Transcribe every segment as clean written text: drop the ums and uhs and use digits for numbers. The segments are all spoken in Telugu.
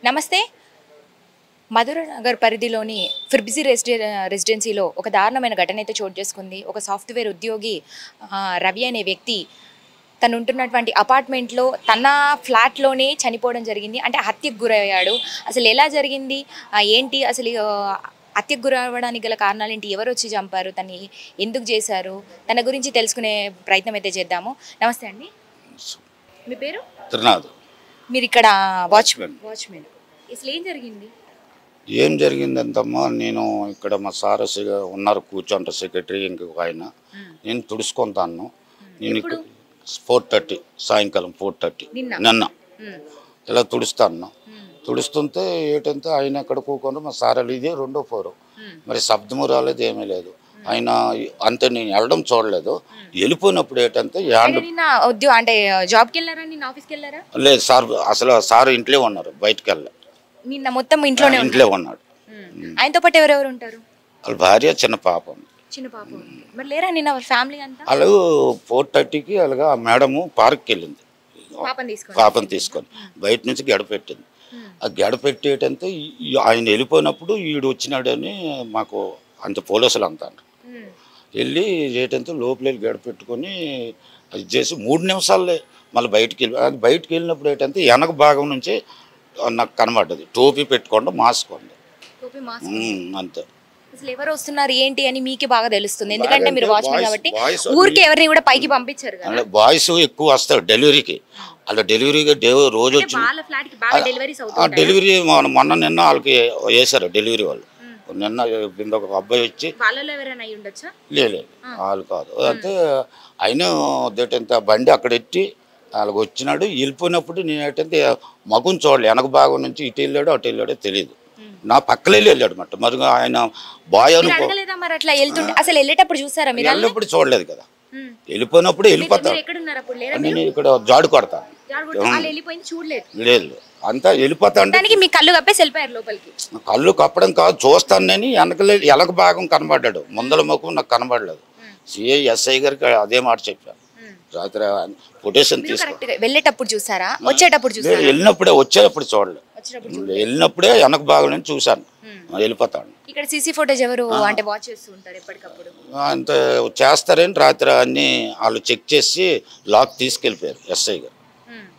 నమస్తే. మధుర నగర్ పరిధిలోని ఫిర్బిజీ రెసిడెన్సీలో ఒక దారుణమైన ఘటన అయితే చోటు చేసుకుంది. ఒక సాఫ్ట్వేర్ ఉద్యోగి రవి అనే వ్యక్తి తను ఉంటున్నటువంటి అపార్ట్మెంట్లో తన ఫ్లాట్లోనే చనిపోవడం జరిగింది. అంటే హత్యకు గురయ్యాడు. అసలు ఎలా జరిగింది, ఏంటి అసలు హత్యకు గురవ్వడానికి గల కారణాలు ఏంటి, ఎవరు వచ్చి చంపారు, తను ఎందుకు చేశారు, తన గురించి తెలుసుకునే ప్రయత్నం అయితే చేద్దాము. నమస్తే అండి, మీ పేరు? మీరు ఇక్కడ వాచ్మెన్. అసలు ఏం జరిగింది? ఏం జరిగిందంతమ్మా, నేను ఇక్కడ మా సార్ ఉన్నారు కూర్చోంటారు సెక్రటరీ, ఇంకొక ఆయన. నేను తుడుచుకుంటాను. నేను ఇక్కడ 4:30 సాయంకాలం 4:30 నిన్న ఇలా తుడుస్తాను. తుడుస్తుంటే ఏంటంటే ఆయన ఎక్కడ కూకొని మా సార్ ఇదే 2వ ఫ్లోర్. మరి శబ్దము రాలేదు, ఏమీ లేదు. ఆయన అంతే, నేను వెళ్ళడం చూడలేదు. వెళ్ళిపోయినప్పుడు ఏంటంటే అంటే జాబ్కి వెళ్ళారా, నిన్న ఆఫీస్కి వెళ్ళారా? లేదు సార్, అసలు సార్ ఇంట్లో ఉన్నారు, బయటకు వెళ్ళలేదు. నిన్న మొత్తం ఇంట్లో ఉన్నాడు. ఆయనతో పాటు ఎవరెవరు ఉంటారు? వాళ్ళ భార్య, చిన్న పాప. మరి లేరా నిన్న ఫ్యామిలీ అంతా? వాళ్ళు 4:30కి అలాగా మేడము పార్క్కి వెళ్ళింది పాపను తీసుకొని. బయట నుంచి గడపెట్టింది. ఆ గడపెట్టేటంటే ఆయన వెళ్ళిపోయినప్పుడు ఈడు వచ్చినాడని మాకు అంత పోలీసులు అంతా వెళ్ళి ఏంటంటే లోపల గడపెట్టుకొని అది చేసి 3 నిమిషాలే మళ్ళీ బయటికి వెళ్ళి, అది బయటికి వెళ్ళినప్పుడు ఏంటంటే వెనక భాగం నుంచి నాకు కనబడ్డది. టోపీ పెట్టుకోండి, మాస్క్ ఉంది, అంతే. అసలు ఎవరు వస్తున్నారు ఏంటి అని మీకే బాగా తెలుస్తుంది, ఎందుకంటే మీరు వాచ్మెన్ కాబట్టి. ఊరికి ఎవరిని కూడా పైకి పంపించారు కదా. బాయ్స్ ఎక్కువ వస్తారు డెలివరీకి. అలా డెలివరీగా రోజు వచ్చి డెలివరీ మొన్న నిన్న వాళ్ళకి వేశారు డెలివరీ వాళ్ళు. నిన్న ఒక అబ్బాయి వచ్చి, లేదు వాళ్ళు కాదు, అంటే అయినా ఏంటంటే బండి అక్కడ ఎట్టి వాళ్ళకి వచ్చినాడు. వెళ్ళిపోయినప్పుడు నేను ఏంటంటే మగం చూడలే, వెనక భాగం నుంచి ఇటు వెళ్ళాడు అటు వెళ్ళాడో తెలియదు. నా పక్కన వెళ్ళాడు మాట. మరి ఆయన బాయ్ అనుకో, అసలు వెళ్ళేటప్పుడు చూసారా? వెళ్ళినప్పుడు చూడలేదు కదా. వెళ్ళిపోయినప్పుడు వెళ్ళిపోతాడు. నేను ఇక్కడ జాడు కొడతాను, లేదు అంతా వెళ్ళిపోతా. కళ్ళు కప్పడం కాదు, చూస్తాను. నేను వెనక భాగం కనబడ్డాడు, ముందల ముఖం నాకు కనబడలేదు. సిఐ ఎస్ఐ గారికి అదే మాట చెప్పాను. రాత్రి కొటేషన్ తీసుకుని వెళ్ళేటప్పుడు చూసారా, వచ్చేటప్పుడు చూసారా? వెళ్ళినప్పుడే, వచ్చేటప్పుడు చూడలేదు. వెళ్ళినప్పుడే వెనక భాగం నుంచి చూశాను, వెళ్ళిపోతాను. ఇక్కడ సీసీ ఫోటేజ్ ఎవరు అంటే వాచ్ చేస్తూ ఉంటారు ఎప్పటికప్పుడు? అంత చేస్తారని రాత్రి అన్ని వాళ్ళు చెక్ చేసి లాక్ తీసుకెళ్ళిపోయారు ఎస్ఐ గారు.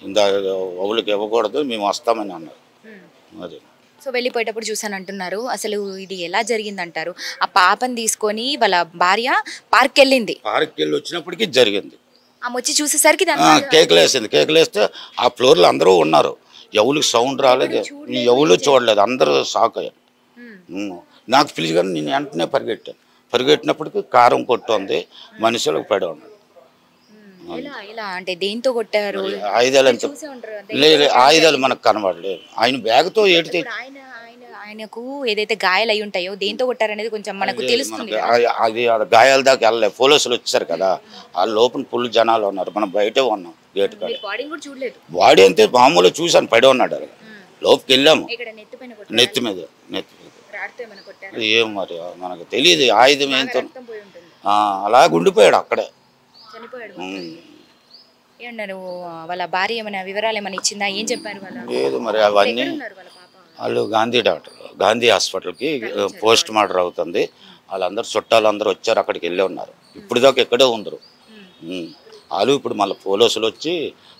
ఇందా వాళ్ళకి ఇవ్వకూడదు, మేము వస్తామని అన్నారు. అది సో వెళ్ళిపోయేటప్పుడు చూసాను అంటున్నారు. అసలు ఇది ఎలా జరిగింది అంటారు? ఆ పాపని తీసుకొని వాళ్ళ భార్య పార్క్ వెళ్ళింది, పార్క్ వెళ్ళి వచ్చినప్పటికీ జరిగింది. ఆమె వచ్చి చూసేసరికి కేకులు వేసింది. కేకులు వేస్తే ఆ ఫ్లోర్లో అందరూ ఉన్నారు, ఎవరికి సౌండ్ రాలేదు, ఎవరు చూడలేదు, అందరూ షాక్ అయ్యారు. నాకు పిలిచి కానీ నేను వెంటనే పరిగెట్టినప్పటికీ కారం కొట్టుంది, మనుషులకు పడి ఉన్నాడు. అంటే దేంతో కొట్టారు? ఆయుధాలు ఎంత లేదు, ఆయుధాలు మనకు కనబడలేదు. ఆయన బ్యాగ్తో ఏడితే ఆయనకు ఏదైతే గాయాలు అయి ఉంటాయో దేంతో కొట్టారనేది కొంచెం మనకు తెలుస్తుంది. అది గాయాల దాకా వెళ్ళలేదు, పోలీసులు వచ్చారు కదా. ఆ లోపల ఫుల్ జనాలు ఉన్నారు, మనం బయటే ఉన్నాం గేట్ కాడ. బాడీ అంతే మామూలుగా చూసాను, పడి ఉన్నాడు. లోపలికి వెళ్ళాము, నెత్తి మీద ఏం మరి మనకు తెలియదు ఆయుధం ఏంతో. అలా ఉండిపోయాడు అక్కడే. ఏమన్నారు వాళ్ళ భార్య? ఏమైనా వివరాలు ఏమైనా ఇచ్చిందా? ఏం చెప్పారు? లేదు మరి అవన్నీ వాళ్ళు గాంధీ హాస్పిటల్కి పోస్ట్ మార్టం అవుతుంది. వాళ్ళందరూ చుట్టాలందరూ వచ్చారు, అక్కడికి వెళ్ళి ఉన్నారు. ఇప్పుడు దాకా ఎక్కడే ఉండరు వాళ్ళు. ఇప్పుడు మళ్ళీ పోలీసులు వచ్చి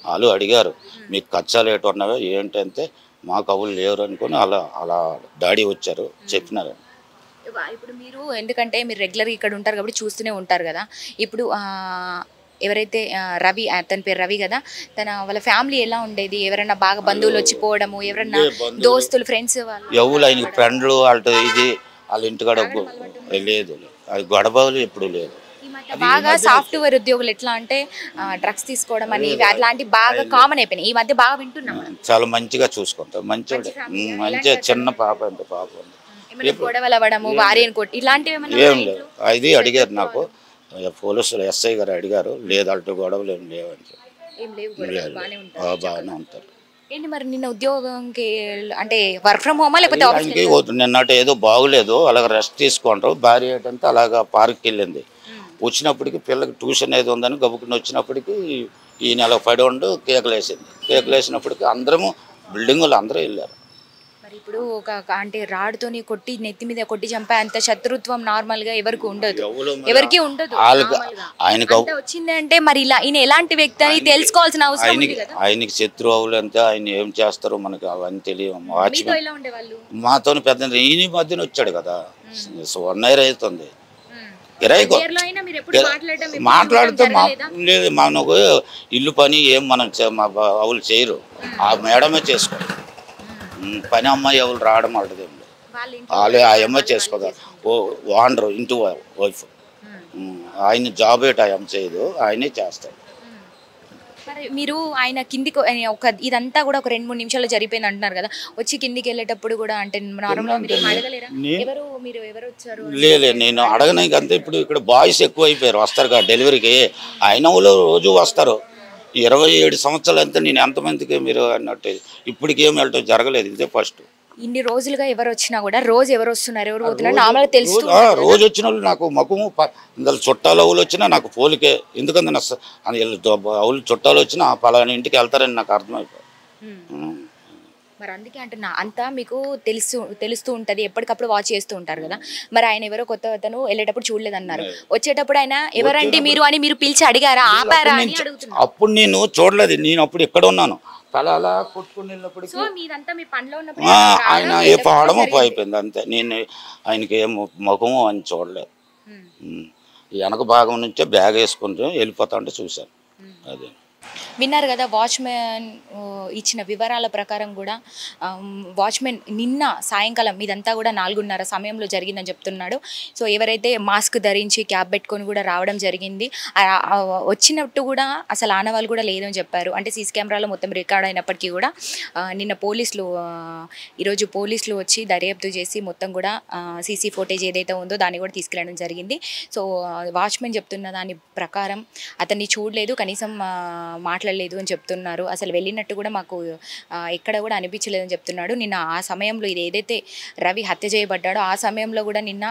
వాళ్ళు అడిగారు, మీకు ఖర్చాలు ఏటు ఉన్నాయో ఏంటంటే మాకు అవులు లేరు అనుకుని అలా డాడీ వచ్చారు, చెప్పినారు. ఇప్పుడు మీరు ఎందుకంటే మీరు రెగ్యులర్గా ఇక్కడ ఉంటారు కాబట్టి చూస్తూనే ఉంటారు కదా. ఇప్పుడు ఎవరైతే రవి, తన పేరు రవి కదా, వాళ్ళ ఫ్యామిలీ ఎలా ఉండేది? ఎవరైనా బాగా బంధువులు వచ్చి పోవడము, ఎవరైనా దోస్తులు, ఫ్రెండ్స్ ఎవరు ఆయనకి ఫ్రెండ్లు వాళ్ళతో ఇది వాళ్ళ ఇంటికాడ లేదు, అది గొడవలు ఎప్పుడు లేదు. బాగా సాఫ్ట్వేర్ ఉద్యోగులు ఎట్లా అంటే డ్రగ్స్ తీసుకోవడం అని అట్లాంటి బాగా కామన్ అయిపోయినాయి. ఈ మధ్య బాగా వింటున్నాం. చాలా మంచిగా చూసుకుంటాం, మంచిగా చిన్న పాప, ఎంత పాప గొడవలు అవ్వడము, భార్యను కొట్టి ఇలాంటివి ఏం లేదు. అది అడిగారు నాకు పోలీసులు, ఎస్ఐ గారు అడిగారు. లేదు అటు గొడవలు ఏం లేవని బాగానే ఉంటారు. ఏంటి మరి నిన్న ఉద్యోగంకి అంటే వర్క్ ఫ్రమ్ హోమా లేకపోతే నిన్నటి ఏదో బాగులేదు, అలాగ రెస్ట్ తీసుకుంటారు. భార్య ఏంటంటే అలాగా పార్క్కి వెళ్ళింది. వచ్చినప్పటికి పిల్లకి ట్యూషన్ ఏదో ఉందని గబుకుని వచ్చినప్పటికీ ఈ నెల పడి ఉండు కేకలు వేసింది. కేకలు వేసినప్పటికీ అందరము బిల్డింగ్ వాళ్ళు అందరూ వెళ్ళారు. మరి ఇప్పుడు అంటే రాడుతోని కొట్టి నెత్తి మీద కొట్టి చంపే అంత శత్రుత్వం నార్మల్ గా ఎవరికి ఉండదు, ఎవరికి ఉండదు. ఆయనకు వచ్చింది అంటే మరి ఇలా ఈయన ఎలాంటి వ్యక్తి అని తెలుసుకోవాల్సిన అవసరం ఉంది కదా. ఆయనకి శత్రువులు అంతే, ఆయన ఏం చేస్తారో మనకి అవన్నీ తెలియదు. మాతో పెద్ద ఈయన మధ్యన వచ్చాడు కదా, 1 year అవుతుంది. మాట్లాడితే లేదు, మనకు ఇల్లు పని ఏం మనం అవులు చేయరు, ఆ మేడమే చేసుకోరు. పని అమ్మాయి ఎవరు రావడం వాళ్ళది వాళ్ళే ఆ అమ్మాయి చేసుకోదా. ఓనరు ఇంటి వైఫ్, ఆయన జాబ్ ఏట అమ్మ చేయదు, ఆయనే చేస్తాడు. మీరు ఆయన కిందికి ఇదంతా కూడా ఒక 2-3 నిమిషాల్లో జరిగిపోయింది అంటున్నారు కదా, వచ్చి కిందికి వెళ్ళేటప్పుడు కూడా అంటే లేదు నేను అడగడానికి అంతే. ఇప్పుడు ఇక్కడ బాయ్స్ ఎక్కువ అయిపోయారు, వస్తారు కదా డెలివరీకి, ఆయన వాళ్ళు రోజు వస్తారు. 27 సంవత్సరాలు అంతే, నేను ఎంతమందికి మీరు అన్నట్టు ఇప్పటికి ఏం వెళ్ళటం జరగలేదు, ఇదే ఫస్ట్. ఇన్ని రోజులుగా ఎవరు వచ్చినా కూడా రోజు ఎవరు వస్తున్నారు ఎవరు పోతున్నారు నార్మల్గా తెలుసు. రోజు వచ్చిన వాళ్ళు నాకు మకుము ఇందులో చుట్టాలు అవులు వచ్చినా నాకు పోలికే, ఎందుకంటే అవులు చుట్టాలు వచ్చినా పలానా ఇంటికి వెళ్తారని నాకు అర్థమైపోయింది. మరి అందుకే అంటున్నా, అంతా మీకు తెలుస్తూ ఉంటుంది, ఎప్పటికప్పుడు వాచ్ చేస్తూ ఉంటారు కదా. మరి ఆయన ఎవరో కొత్త అతను వెళ్ళేటప్పుడు చూడలేదన్నారు, వచ్చేటప్పుడు ఆయన ఎవరంటే మీరు అని మీరు పిలిచి అడిగారా, ఆపారా అని అడుగుతున్నా. అప్పుడు నేను చూడలేదు, నేను అప్పుడు ఎక్కడ ఉన్నాను, అలా కొట్టుకుని వెళ్ళినప్పటికీ ఆయన ఏ పాడమో అయిపోయింది అంతే. నేను ఆయనకి ఏం ముఖము అని చూడలేదు. వెనక భాగం నుంచే బ్యాగ్ వేసుకుంటూ వెళ్ళిపోతా ఉంటే చూశాను. అదే విన్నారు కదా, వాచ్మెన్ ఇచ్చిన వివరాల ప్రకారం కూడా వాచ్మెన్ నిన్న సాయంకాలం ఇదంతా కూడా 4:30 సమయంలో జరిగిందని చెప్తున్నాడు. సో ఎవరైతే మాస్క్ ధరించి క్యాప్ పెట్టుకొని కూడా రావడం జరిగింది, వచ్చినట్టు కూడా అసలు ఆనవాళ్ళు కూడా లేదని చెప్పారు. అంటే సీసీ కెమెరాలో మొత్తం రికార్డ్ అయినప్పటికీ కూడా నిన్న ఈరోజు పోలీసులు వచ్చి దర్యాప్తు చేసి మొత్తం కూడా సీసీ ఫుటేజ్ ఏదైతే ఉందో దాన్ని కూడా తీసుకెళ్ళడం జరిగింది. సో వాచ్మెన్ చెప్తున్న దాని ప్రకారం అతన్ని చూడలేదు, కనీసం మాట్లాడలేదు అని చెప్తున్నారు. అసలు వెళ్ళినట్టు కూడా మాకు ఎక్కడ కూడా అనిపించలేదని చెప్తున్నాడు. నిన్న ఆ సమయంలో ఇది ఏదైతే రవి హత్య చేయబడ్డాడో ఆ సమయంలో కూడా నిన్న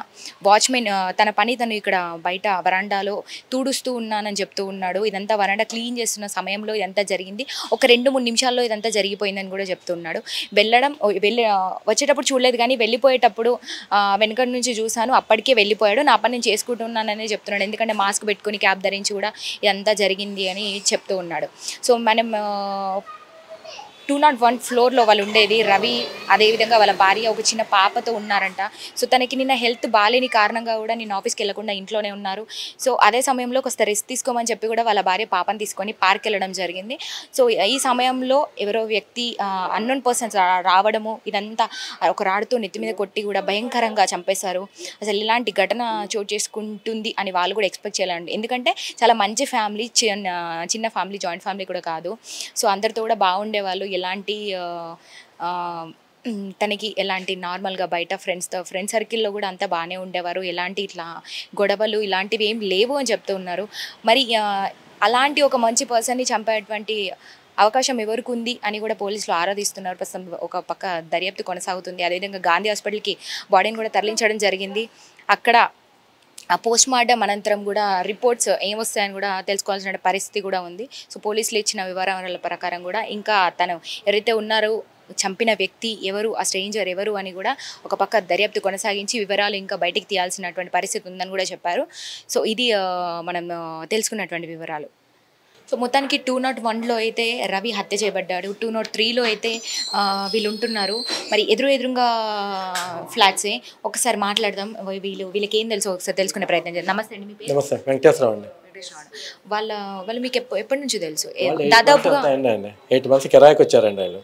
వాచ్మెన్ తన పని తను ఇక్కడ బయట వరండాలో తూడుస్తూ ఉన్నానని చెప్తూ ఉన్నాడు. ఇదంతా వరండా క్లీన్ చేస్తున్న సమయంలో ఇదంతా జరిగింది. ఒక 2-3 నిమిషాల్లో ఇదంతా జరిగిపోయిందని కూడా చెప్తున్నాడు. వచ్చేటప్పుడు చూడలేదు కానీ వెళ్ళిపోయేటప్పుడు వెనక నుంచి చూశాను, అప్పటికే వెళ్ళిపోయాడు, నా పని నేను చేసుకుంటున్నానని చెప్తున్నాడు. ఎందుకంటే మాస్క్ పెట్టుకుని క్యాప్ ధరించి కూడా ఇదంతా జరిగింది అని చెప్తూ ఉన్నాడు. సో మనం 201 ఫ్లోర్లో వాళ్ళు ఉండేది. రవి అదేవిధంగా వాళ్ళ భార్య ఒక చిన్న పాపతో ఉన్నారంట. సో తనకి నిన్న హెల్త్ బాగాలేని కారణంగా కూడా నిన్న ఆఫీస్కి వెళ్ళకుండా ఇంట్లోనే ఉన్నారు. సో అదే సమయంలో కొంత రెస్ట్ తీసుకోమని చెప్పి కూడా వాళ్ళ భార్య పాపని తీసుకొని పార్క్ వెళ్ళడం జరిగింది. సో ఈ సమయంలో ఎవరో వ్యక్తి అన్నోన్ పర్సన్స్ రావడము, ఇదంతా ఒక రాడుతో నెత్తి మీద కొట్టి కూడా భయంకరంగా చంపేశారు. అసలు ఇలాంటి ఘటన చోటు చేసుకుంటుంది అని వాళ్ళు కూడా ఎక్స్పెక్ట్ చేయాలండి. ఎందుకంటే చాలా మంచి ఫ్యామిలీ, చిన్న ఫ్యామిలీ, జాయింట్ ఫ్యామిలీ కూడా కాదు. సో అందరితో కూడా బాగుండేవాళ్ళు. ఎలాంటి తనకి ఎలాంటి నార్మల్గా బయట ఫ్రెండ్ సర్కిల్లో కూడా అంతా బాగానే ఉండేవారు. ఎలాంటి ఇట్లా గొడవలు ఇలాంటివి ఏం లేవు అని చెప్తూ ఉన్నారు. మరి అలాంటి ఒక మంచి పర్సన్ని చంపేటువంటి అవకాశం ఎవరికి ఉంది అని కూడా పోలీసులు ఆరాధిస్తున్నారు. ప్రస్తుతం ఒక పక్క దర్యాప్తు కొనసాగుతుంది. అదేవిధంగా గాంధీ హాస్పిటల్కి బాడీని కూడా తరలించడం జరిగింది. అక్కడ పోస్ట్ మార్టం అనంతరం కూడా రిపోర్ట్స్ ఏమొస్తాయని కూడా తెలుసుకోవాల్సిన పరిస్థితి కూడా ఉంది. సో పోలీసులు ఇచ్చిన వివరాల ప్రకారం కూడా ఇంకా తను ఎవరైతే ఉన్నారో చంపిన వ్యక్తి ఎవరు, ఆ స్ట్రేంజర్ ఎవరు అని కూడా ఒక పక్క దర్యాప్తు కొనసాగించి వివరాలు ఇంకా బయటికి తీయాల్సినటువంటి పరిస్థితి ఉందని కూడా చెప్పారు. సో ఇది మనం తెలుసుకున్నటువంటి వివరాలు. సో మొత్తానికి 201లో అయితే రవి హత్య చేయబడ్డాడు. 203లో అయితే వీళ్ళు ఉంటున్నారు. మరి ఎదురుగా ఫ్లాట్సే. ఒకసారి మాట్లాడదాం, వీళ్ళకి ఏం తెలుసు ఒకసారి తెలుసుకునే ప్రయత్నం చేద్దాం. నమస్తే అండి, మీ పేరు? నమస్తే, వెంకటేశ్వరరావు అండి. వాళ్ళు మీకు ఎప్పటి నుంచి తెలుసు? దాదాపుగా 8 months కిరాయికి వచ్చారండి వాళ్ళు.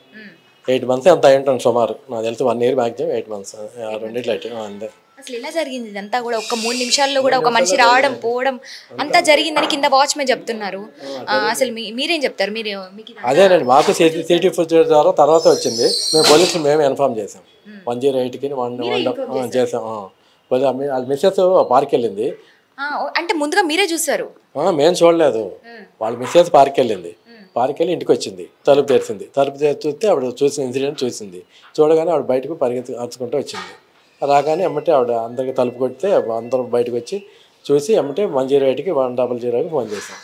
8 months అంత అయి ఉంటాను సుమారు, నాకు తెలుసు 1 year మ్యాక్సిమం 8 months, 2 అయితే అంతే. అసలు ఎలా జరిగింది ఇదంతా కూడా? ఒక 3 నిమిషాల్లో కూడా ఒక మనిషి రావడం పోవడం అంతా జరిగిందని కింద వాచ్మెన్ చెప్తున్నారు. అసలు మీరేం చెప్తారు? అదేనండి, మాకు సిటీ ఫుటేజ్ ద్వారా తర్వాత వచ్చింది. మేము పోలీసులు మేమే ఇన్ఫార్మ్ చేసాం, 108కి చేసాం. వాళ్ళ మిస్సెస్ పార్క్ వెళ్ళింది. అంటే ముందుగా మీరే చూసారు? మేము చూడలేదు, వాళ్ళ మిస్సెస్ పార్క్ వెళ్ళింది. పార్క్ వెళ్ళి ఇంటికి వచ్చింది, తలుపు తెరిచింది. తలుపు చూస్తే ఆవిడ చూసిన ఇన్సిడెంట్ చూసింది. చూడగానే ఆవిడ బయటకు అరుచుకుంటూ వచ్చింది. రాగానే ఎమ్మటే ఆవిడ అందరికి తలుపు కొడితే అందరూ బయటకు వచ్చి చూసి ఎమ్మటే 108కి 100కి ఫోన్ చేశాం.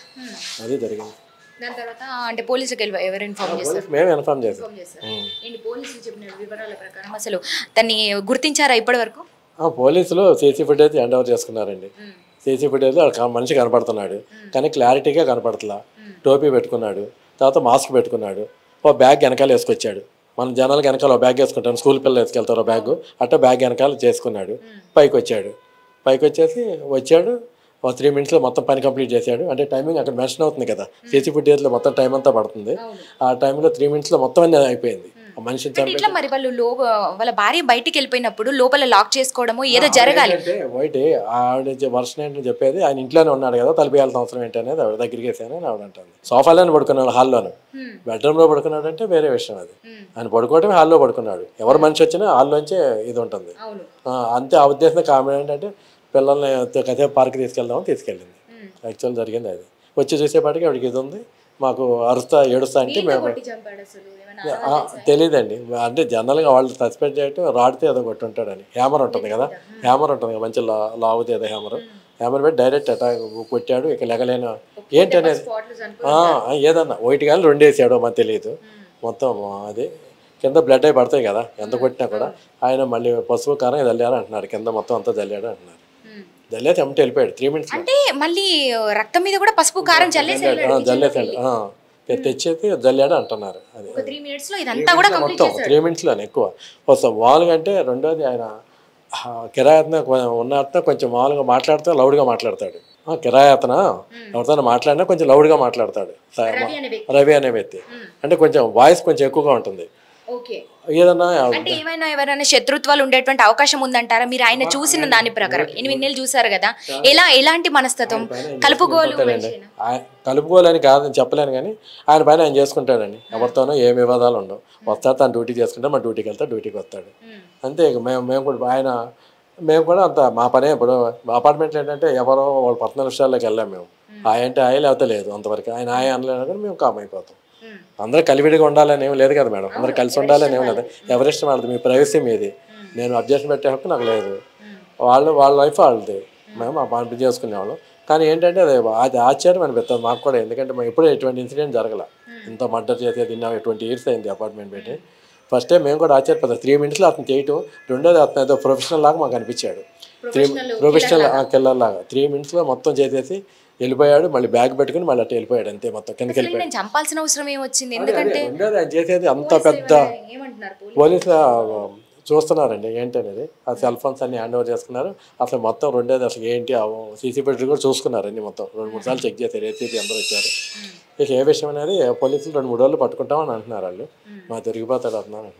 అది జరిగింది. దాని తర్వాత అంటే పోలీసులకు ఎవరు ఇన్ఫార్మ్ చేస్తారు? మేము ఇన్ఫార్మ్ చేసాం. ఏంటి పోలీసులు చెప్పిన వివరాల ప్రకారం అసలు దాన్ని గుర్తించారా ఇప్పటి వరకు? పోలీసులు సీసీ ఫుటేజ్ హ్యాండ్ ఓవర్ చేసుకున్నారండి. సీసీ ఫుటేజ్ మనిషి కనపడుతున్నాడు కానీ క్లారిటీగా కనపడతలా. టోపీ పెట్టుకున్నాడు, తర్వాత మాస్క్ పెట్టుకున్నాడు, ఓ బ్యాగ్ వెనకాల వేసుకొచ్చాడు. మన జనాలకు వెనకాల బ్యాగ్ వేసుకుంటాను, స్కూల్ పిల్లలు వేసుకెళ్తారు బ్యాగ్, అట్ట బ్యాగ్ వెనకాల చేసుకున్నాడు. పైకి వచ్చేసి వచ్చాడు. 3 minutesలో మొత్తం పని కంప్లీట్ చేశాడు. అంటే టైమింగ్ అక్కడ మెన్షన్ అవుతుంది కదా, సీసీ ఫుటేజ్లో మొత్తం టైం అంతా పడుతుంది. ఆ టైంలో 3 minutesలో మొత్తం అన్నీ అయిపోయింది. ఆ మనిషి ఇట్లా మరి వాళ్ళు వాళ్ళ భార్య బయటికి వెళ్ళిపోయినప్పుడు లోపల లాక్ చేసుకోవడము ఏదో జరగాలి. ఒకటి ఆవిడ వర్షం ఏంటని చెప్పేది, ఆయన ఇంట్లోనే ఉన్నాడు కదా, తలుపు వేయాల్సిన అవసరం ఏంటి అనేది ఆవిడ దగ్గరికి వేసాను అని ఆవిడ అంటుంది. సోఫాలోనే పడుకున్నాడు, హాల్లోను. బెడ్రూమ్లో పడుకున్నాడు అంటే వేరే విషయం అది. ఆయన పడుకోవటమే హాల్లో పడుకున్నాడు. ఎవరు మనిషి వచ్చినా హాల్లోంచే ఇది ఉంటుంది అంతే. ఆ ఉద్దేశం కామెంట్ ఏంటంటే పిల్లల్ని కథే పార్క్ తీసుకెళ్ళింది. యాక్చువల్ జరిగింది అది. వచ్చి చూసేపాటికి ఆవిడకి ఇది ఉంది, మాకు అరుస్తా ఏడుస్తా అంటే మేము తెలియదండి. అంటే జనరల్గా వాళ్ళు సస్పెక్ట్ చేయటం రాడితే ఏదో కొట్టి ఉంటాడని. హ్యామర్ ఉంటుంది కదా, మంచి లావుతే ఏదో హ్యామర్ పెట్టి డైరెక్ట్ అటాక్ కొట్టాడు. ఇక లెగలేను ఏంటి అనేది ఏదన్నా ఒకటి కానీ 2 వేసాడో మాకు తెలియదు. మొత్తం అది కింద బ్లడ్ అయి పడతాయి కదా, ఎంత కొట్టినా కూడా. ఆయన మళ్ళీ పసుపు కారం చల్లారు అంటున్నారు, కింద మొత్తం అంతా చల్లాడు అంటున్నారు. జల్లేసి అమ్మటి వెళ్ళిపోయాడు 3 minutes. అంటే మళ్ళీ రక్తం మీద కూడా పసుపు కారం జల్లేసాడు, తెచ్చేది జల్లాడు అంటున్నారు. అది 3 minutesలో ఇదంతా కూడా మొత్తం 3 minutesలోనే ఎక్కువ వస్తాం. మామూలుగా అంటే రెండోది ఆయన కిరాయతన ఉన్నత కొంచెం మామూలుగా మాట్లాడితే లౌడ్గా మాట్లాడతాడు. కిరాయతన ఎవరితో మాట్లాడినా కొంచెం లౌడ్గా మాట్లాడతాడు రవి అనే వ్యక్తి. అంటే కొంచెం వాయిస్ కొంచెం ఎక్కువగా ఉంటుంది. ఏదన్నా ఎవరైనా శత్రుత్వాలు ఉండేటువంటి అవకాశం ఉందంటారా మీరు? ఆయన చూసిన దాని ప్రకారం 8 నెలలు చూసారు కదా, ఎలాంటి మనస్తత్వం? కలుపుకోలు అని కాదని చెప్పలేను కానీ ఆయన పైన ఆయన చేసుకుంటాడండి. ఎవరితోనో ఏ వివాదాలు ఉండవు. వస్తాడు, తను డ్యూటీ చేసుకుంటాడు, మన డ్యూటీకి వెళ్తాడు, డ్యూటీకి వస్తాడు అంతే. మేము కూడా మేము కూడా అంత మా పనే. ఇప్పుడు అపార్ట్మెంట్లో ఏంటంటే ఎవరో వాళ్ళ పర్సనల్ విషయాల్లోకి వెళ్ళాం మేము. అంటే ఆయన లేకపోతే లేదు అంతవరకు. ఆయన అనలేదు కానీ మేము కామ్ అయిపోతాం. అందరూ కలివిడిగా ఉండాలని ఏం లేదు కదా మేడం, అందరూ కలిసి ఉండాలని ఏం లేదు. ఎవరిష్టం వాళ్ళది, మీ ప్రైవసీ మీది. నేను అబ్జెక్షన్ పెట్టే హక్కు నాకు లేదు. వాళ్ళ లైఫ్ వాళ్ళది, మేము పంపి చేసుకునేవాళ్ళం. కానీ ఏంటంటే అది ఆశ్చర్యం అనిపిస్తుంది మాకు కూడా. ఎందుకంటే మేము ఎప్పుడూ ఎటువంటి ఇన్సిడెంట్ జరగల. ఇంత మర్డర్ చేసేది 20 years అయింది అపార్ట్మెంట్ పెట్టి. ఫస్ట్ టైం మేము కూడా ఆశ్చర్యపోతాం 3 minutesలో అతను చేయటం. రెండోది అతను ఏదో ప్రొఫెషనల్ లాగా మాకు అనిపించాడు. ప్రొఫెషనల్ కిల్లర్ లాగా 3 minutesలో మొత్తం చేసేసి వెళ్ళిపోయాడు. మళ్ళీ బ్యాగ్ పెట్టుకుని మళ్ళీ అట్లా వెళ్ళిపోయాడు అంతే. మొత్తం కిందకి వెళ్ళిపోయాడు. చంపాల్సిన అవసరం ఏమొచ్చింది? ఎందుకంటే ఆయన చేసేది అంత పెద్ద పోలీసులు చూస్తున్నారండి ఏంటనేది. ఆ సెల్ ఫోన్స్ అన్ని హ్యాండ్ ఓవర్ చేసుకున్నారు. అసలు మొత్తం రెండేది అసలు ఏంటి సీసీ ఫుటేజ్ కూడా చూసుకున్నారు అన్ని. మొత్తం 2-3 సార్లు చెక్ చేశారు ఏసీపీ అందరూ వచ్చారు. ఇక ఏ విషయం అనేది పోలీసులు 2-3 రోజులు పట్టుకుంటామని అంటున్నారు వాళ్ళు. మా తిరిగిపోతాడు అంటున్నారు.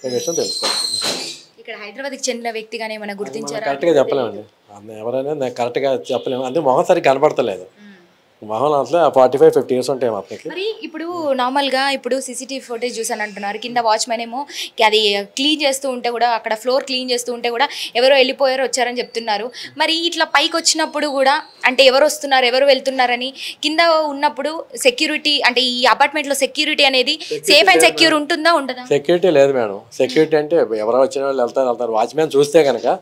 ఈ విషయం తెలుసుకోవాలి. ఇక్కడ హైదరాబాద్కి చెందిన వ్యక్తిగానే ఏమైనా గుర్తించారా? కరెక్ట్గా చెప్పలేమండి, ఎవరైనా కరెక్ట్గా చెప్పలేము. అంటే మొహం సరిగ్గా కనపడతలేదు. మొహం అసలు 45-50 years ఉంటాయి అతనికి. మరి ఇప్పుడు నార్మల్గా ఇప్పుడు సీసీటీవీ ఫుటేజ్ చూసాను అంటున్నారు. కింద వాచ్మెన్ ఏమో అది క్లీన్ చేస్తూ ఉంటే కూడా, అక్కడ ఫ్లోర్ క్లీన్ చేస్తూ ఉంటే కూడా ఎవరో వెళ్ళిపోయారు వచ్చారని చెప్తున్నారు. మరి ఇట్లా పైకి వచ్చినప్పుడు కూడా అంటే ఎవరు వస్తున్నారు ఎవరు వెళ్తున్నారని కింద ఉన్నప్పుడు సెక్యూరిటీ అంటే ఈ అపార్ట్మెంట్లో సెక్యూరిటీ అనేది సేఫ్ అండ్ సెక్యూర్ ఉంటుందా ఉండదా? సెక్యూరిటీ లేదు మేడం. సెక్యూరిటీ అంటే ఎవరో వచ్చిన వాళ్ళు వెళ్తారు. వాచ్మెన్ చూస్తే కనుక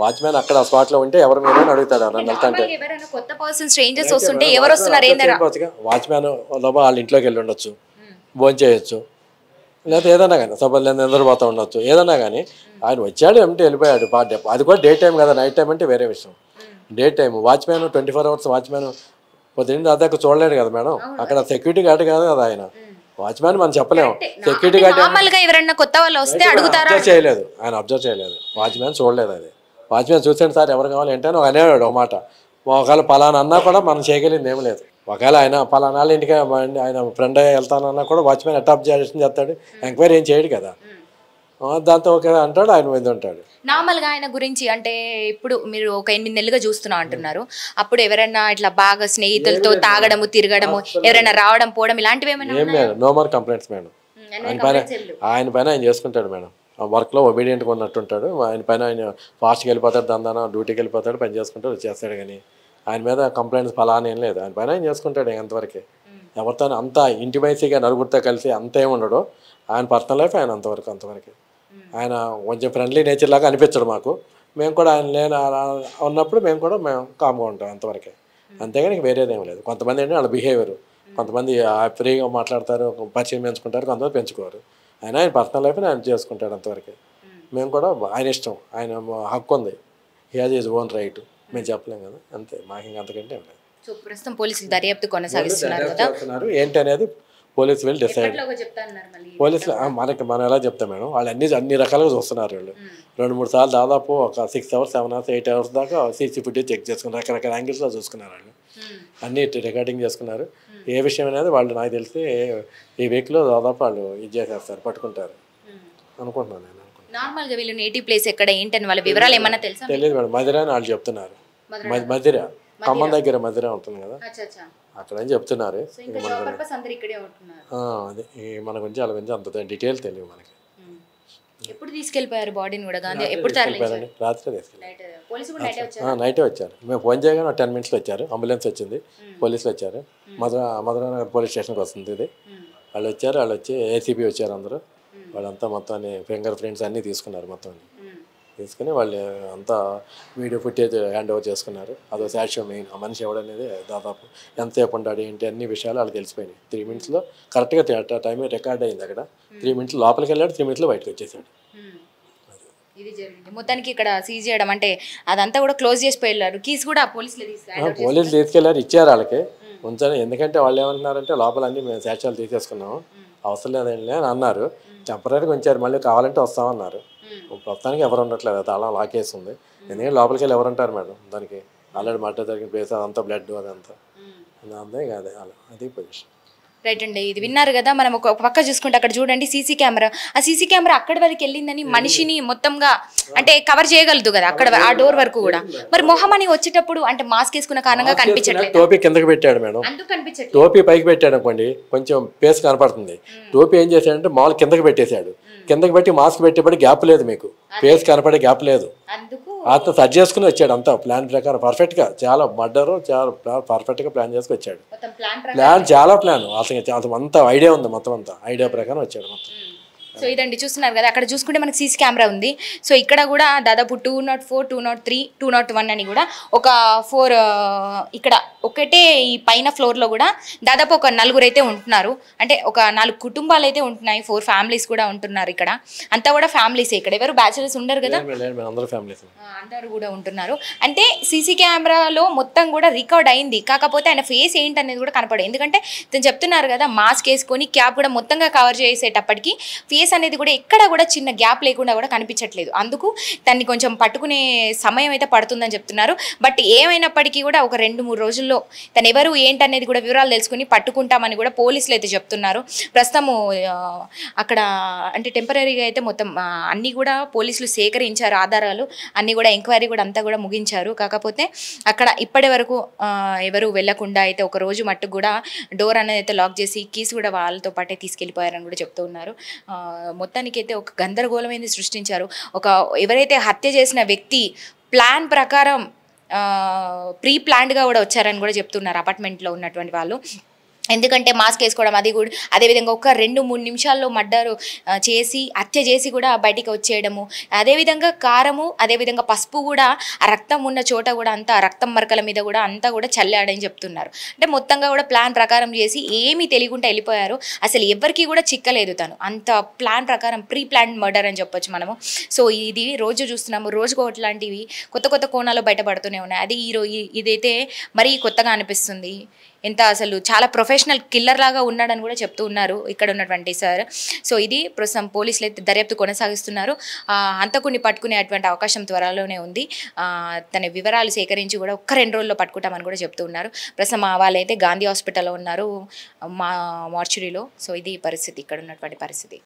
వాచ్మెన్ అక్కడ స్పాట్లో ఉంటే ఎవరు మీరు అని అడుగుతాడు. కొత్త పర్సన్ స్ట్రేంజర్స్ వస్తుంటే ఎవరు వస్తున్నారు ఏందరా? వాచ్మెన్ వాళ్ళ ఇంట్లోకి వెళ్ళి ఉండొచ్చు, భోజనం చేయొచ్చు, లేకపోతే ఏదన్నా కానీ సపోజ్ లేదా నిద్రపోతూ ఉండొచ్చు, ఏదన్నా కానీ. ఆయన వచ్చాడు ఏమిటి వెళ్ళిపోయాడు. అది కూడా డే టైం కదా, నైట్ టైం అంటే వేరే విషయం. Day time watchman 24 hours watchman పొద్దున్న దాదాపు చూడలేడు కదా మేడం. అక్కడ సెక్యూరిటీ గార్డ్ కాదు కదా ఆయన. వాచ్మెన్ మనం చెప్పలేము. సెక్యూరిటీ గార్డ్ ఎవరైనా కొత్త వాళ్ళు వస్తే అడుగుతారా? చేయలేదు ఆయన, అబ్జర్వ్ చేయలేదు. వాచ్మెన్ చూడలేదు అది. వాచ్మెన్ చూసాను సార్ ఎవరు కావాలి ఏంటని ఒక అనేవాడు ఒక మాట. ఒకవేళ పలానా అన్నా కూడా మనం చేయగలిగింది ఏం లేదు. ఒకవేళ ఆయన పలానా ఇంటికి ఆయన ఫ్రెండ్ వెళ్తానన్నా కూడా వాచ్మెన్ ఎట్లా అబ్జర్వేషన్ చేస్తాడు, ఎంక్వైరీ ఏం చేయడు కదా. దాంతో ఓకే అంటాడు, ఆయన మీద ఉంటాడు. నార్మల్గా ఆయన గురించి అంటే ఇప్పుడు మీరు ఒక 8 నెలలుగా చూస్తున్నా అంటున్నారు. అప్పుడు ఎవరైనా ఇట్లా బాగా స్నేహితులతో తాగడము తిరగడము ఎవరైనా రావడం పోవడం ఇలాంటివి ఏమైనా? ఏం లేదు, నో మోర్ కంప్లైంట్స్ మేడం. ఆయన పైన ఆయన చేసుకుంటాడు మేడం. వర్క్లో ఒబీడియంట్గా ఉన్నట్టుంటాడు. ఆయన పైన ఆయన ఫాస్ట్గా వెళ్ళిపోతాడు, దందాన డ్యూటీకి వెళ్ళిపోతాడు, పని చేసుకుంటాడు చేస్తాడు. కానీ ఆయన మీద కంప్లైంట్స్ ఫలానా ఏం లేదు. ఆయన పైన ఆయన చేసుకుంటాడు అంతవరకే. ఎవరితో అంత ఇంటిమైసీగా నలుగురితో కలిసి అంత ఏమి ఉండడు. ఆయన పర్సనల్ లైఫ్ ఆయన అంతవరకే. ఆయన కొంచెం ఫ్రెండ్లీ నేచర్ లాగా అనిపించడు మాకు. మేము కూడా ఆయన ఉన్నప్పుడు మేము కామ్గా ఉంటాం అంతవరకే. అంతేగాని వేరేదేం లేదు. కొంతమంది ఏంటంటే వాళ్ళ బిహేవియర్ కొంతమంది ఫ్రీగా మాట్లాడతారు, పరిచయం పెంచుకుంటారు, కొంతమంది పెంచుకోరు. ఆయన పర్సనల్ లైఫ్ ఆయన చేసుకుంటాడు అంతవరకు. మేము కూడా ఆయన ఇష్టం, ఆయన హక్కు ఉంది, he has his own right, మేము చెప్పలేం కదా, అంతే. మాకు ఇంకా అంతకంటే ఏం లేదు. సో ప్రస్తుతం పోలీసులు దర్యాప్తు కొనసాగిస్తున్నారు కదా, ఏంటి అనేది పోలీసు వెళ్ళి డిసైడ్. పోలీసులు మనం ఎలా చెప్తాం మేడం, వాళ్ళు అన్ని రకాలుగా చూస్తున్నారు. వాళ్ళు 2-3 సార్లు దాదాపు ఒక 6 hours 7 hours 8 hours దాకా సీసీ ఫుటేజ్ చెక్ చేసుకున్నారు, రకరకాల యాంగిల్స్లో చూసుకున్నారు. వాళ్ళు అన్ని రికార్డింగ్ చేసుకున్నారు. ఏ విషయం అనేది వాళ్ళు నాకు తెలిసి ఈ వీక్లో దాదాపు వాళ్ళు ఇది చేసేస్తారు, పట్టుకుంటారు అనుకుంటున్నాను నేను. నార్మల్గా వీళ్ళు నేటివ్ ప్లేస్ ఎక్కడ ఏంటని వాళ్ళ వివరాలు ఏమన్నా తెలుసా? తెలియదు మేడం, మధిర అని వాళ్ళు చెప్తున్నారు. మధిర ఖమ్మం దగ్గర మధిర ఉంటుంది కదా, అక్కడ అని చెప్తున్నారు. అదే మన గురించి వాళ్ళ గురించి అంత డీటెయిల్ తెలియదు మనకి. ఎప్పుడు తీసుకెళ్ళిపోయారు బాడీని కూడా? ఎప్పుడు రాత్రి తీసుకెళ్ళి నైటే వచ్చారు. మేము ఫోన్ చేయగానే 10 minutesలో వచ్చారు, అంబులెన్స్ వచ్చింది, పోలీసులు వచ్చారు. మధురానగర్ పోలీస్ స్టేషన్కి వస్తుంది ఇది. వాళ్ళు వచ్చి ఏసీపీ వచ్చారు అందరూ. వాళ్ళంతా మొత్తాన్ని ఫింగర్ ప్రింట్స్ అన్నీ తీసుకున్నారు. మొత్తం తీసుకుని వాళ్ళు అంతా వీడియో ఫుటేజ్ హ్యాండ్ ఓవర్ చేసుకున్నారు. అదో సాక్ష్యం మెయిన్. ఆ మనిషి ఎవడనేది దాదాపు ఎంతసేపు ఉంటాడు ఏంటి అన్ని విషయాలు వాళ్ళకి తెలిసిపోయినాయి. 3 minutesలో కరెక్ట్గా టైం రికార్డ్ అయింది. అక్కడ 3 minutes లోపలికి వెళ్ళాడు, 3 minutesలో బయటకు వచ్చేసాడు. ఇది జరిగింది మొత్తానికి. ఇక్కడ సీజ్ చేయడం అంటే అదంతా కూడా క్లోజ్ చేసి వెళ్ళారు. కీస్ కూడా పోలీసులు తీసుకెళ్లారు, ఇచ్చారు వాళ్ళకి ఉంచాలి. ఎందుకంటే వాళ్ళు ఏమంటున్నారంటే లోపల అన్ని మేము సాక్ష్యాలు తీసేసుకున్నాము, అవసరం లేదండి అని అన్నారు. టెంపరీగా ఉంచారు, మళ్ళీ కావాలంటే వస్తామన్నారు. ప్రస్తుతానికి ఎవరు ఉండట్లేదు, తాళం లాకేసి ఉంది. ఎందుకంటే లోపలికి వెళ్ళి ఎవరు ఉంటారు మేడం, దానికి ఆల్రెడీ మర్డర్ జరిగిన ప్లేస్ అదంతా బ్లడ్ అదంతా అంతే కాదు, అది పొజిషన్. రైట్ అండి, ఇది విన్నారు కదా. మనం ఒక పక్క చూసుకుంటే అక్కడ చూడండి సీసీ కెమెరా. ఆ సీసీ కెమెరా అక్కడి వరకు వెళ్ళిందని మనిషిని మొత్తంగా అంటే కవర్ చేయగలదు కదా అక్కడ ఆ డోర్ వరకు కూడా. మరి మొహం అని వచ్చేటప్పుడు అంటే మాస్క్ వేసుకున్న కారణంగా కనిపించట్లేదు. టోపీ కిందకి పెట్టాడు మేడం, అందుకు కనిపించట్లేదు. టోపీ పైకి పెట్టాడు అనుకోండి కొంచెం ఫేస్ కనపడుతుంది. టోపీ ఏం చేశాడంటే మామూలు కిందకి పెట్టేశాడు. కిందకి పెట్టి మాస్క్ పెట్టేపటి గ్యాప్ లేదు, మీకు ఫేస్ కనపడే గ్యాప్ లేదు. అతను సర్చ్ చేసుకుని వచ్చాడు అంతా ప్లాన్ ప్రకారం పర్ఫెక్ట్గా. చాలా మర్డరు చాలా పర్ఫెక్ట్గా ప్లాన్ చేసుకుని వచ్చాడు. ప్లాన్ అసలు అంతా ఐడియా ఉంది, మొత్తం అంతా ఐడియా ప్రకారం వచ్చాడు మొత్తం. సో ఇదండి చూస్తున్నారు కదా, అక్కడ చూసుకుంటే మనకి సీసీ కెమెరా ఉంది. సో ఇక్కడ కూడా దాదాపు 204, 203, 201 అని కూడా ఒక 4 ఇక్కడ ఒకటే ఈ పైన ఫ్లోర్లో కూడా దాదాపు ఒక 4 అయితే ఉంటున్నారు. అంటే ఒక 4 కుటుంబాలు అయితే ఉంటున్నాయి, 4 families కూడా ఉంటున్నారు. ఇక్కడ అంతా కూడా ఫ్యామిలీసే, ఇక్కడ ఎవరు బ్యాచిలర్స్ ఉండరు కదా, అందరూ కూడా ఉంటున్నారు. అంటే సీసీ కెమెరాలో మొత్తం కూడా రికార్డ్ అయింది. కాకపోతే ఆయన ఫేస్ ఏంటనేది కూడా కనపడదు. ఎందుకంటే తను చెప్తున్నారు కదా మాస్క్ వేసుకొని క్యాప్ కూడా మొత్తంగా కవర్ చేసేటప్పటికి ఫేస్ అనేది కూడా ఎక్కడ కూడా చిన్న గ్యాప్ లేకుండా కూడా కనిపించట్లేదు. అందుకు దాన్ని కొంచెం పట్టుకునే సమయం అయితే పడుతుందని చెప్తున్నారు. బట్ ఏమైనప్పటికీ కూడా ఒక 2-3 రోజుల్లో తను ఎవరు ఏంటనేది కూడా వివరాలు తెలుసుకుని పట్టుకుంటామని కూడా పోలీసులు అయితే చెప్తున్నారు. ప్రస్తుతము అక్కడ అంటే టెంపరీగా అయితే మొత్తం అన్నీ కూడా పోలీసులు సేకరించారు, ఆధారాలు అన్నీ కూడా ఎంక్వైరీ కూడా అంతా కూడా ముగించారు. కాకపోతే అక్కడ ఇప్పటి వరకు ఎవరు వెళ్లకుండా అయితే ఒక రోజు మట్టుకు కూడా డోర్ అనేది అయితే లాక్ చేసి కీస్ కూడా వాళ్ళతో పాటే తీసుకెళ్ళిపోయారని కూడా చెప్తూ ఉన్నారు. మొత్తానికైతే ఒక గందరగోళమైంది సృష్టించారు. ఎవరైతే హత్య చేసిన వ్యక్తి ప్లాన్ ప్రకారం ప్రీ ప్లాన్డ్గా కూడా వచ్చారని కూడా చెప్తున్నారు అపార్ట్మెంట్లో ఉన్నటువంటి వాళ్ళు. ఎందుకంటే మాస్క్ వేసుకోవడం అది కూడా అదేవిధంగా ఒక 2-3 నిమిషాల్లో మర్డరు చేసి హత్య చేసి కూడా బయటికి వచ్చేయడము, అదేవిధంగా కారము అదేవిధంగా పసుపు కూడా ఆ రక్తం ఉన్న చోట కూడా అంతా రక్తం మరకల మీద కూడా అంతా కూడా చల్లాడని చెప్తున్నారు. అంటే మొత్తంగా కూడా ప్లాన్ ప్రకారం చేసి ఏమీ తెలియకుండా వెళ్ళిపోయారు. అసలు ఎవరికి కూడా చిక్కలేదు, తను అంత ప్లాన్ ప్రకారం ప్రీ ప్లాన్ మర్డర్ అని చెప్పొచ్చు మనము. సో ఇది రోజు చూస్తున్నాము, రోజుకు ఒకలాంటివి కొత్త కొత్త కోణాలు బయటపడుతూనే ఉన్నాయి. అది ఇదైతే మరీ కొత్తగా అనిపిస్తుంది. ఎంత అసలు చాలా ప్రొఫెషనల్ కిల్లర్ లాగా ఉన్నాడని కూడా చెప్తూ ఉన్నారు ఇక్కడ ఉన్నటువంటి సార్. సో ఇది ప్రస్తుతం పోలీసులు అయితే దర్యాప్తు కొనసాగిస్తున్నారు. హంతకుడిని పట్టుకునే అటువంటి అవకాశం త్వరలోనే ఉంది. తన వివరాలు సేకరించి కూడా 1-2 రోజుల్లో పట్టుకుంటామని కూడా చెప్తూ ఉన్నారు. ప్రస్తుతం వాళ్ళైతే గాంధీ హాస్పిటల్లో ఉన్నారు, మార్చురీలో. సో ఇది పరిస్థితి, ఇక్కడ ఉన్నటువంటి పరిస్థితి.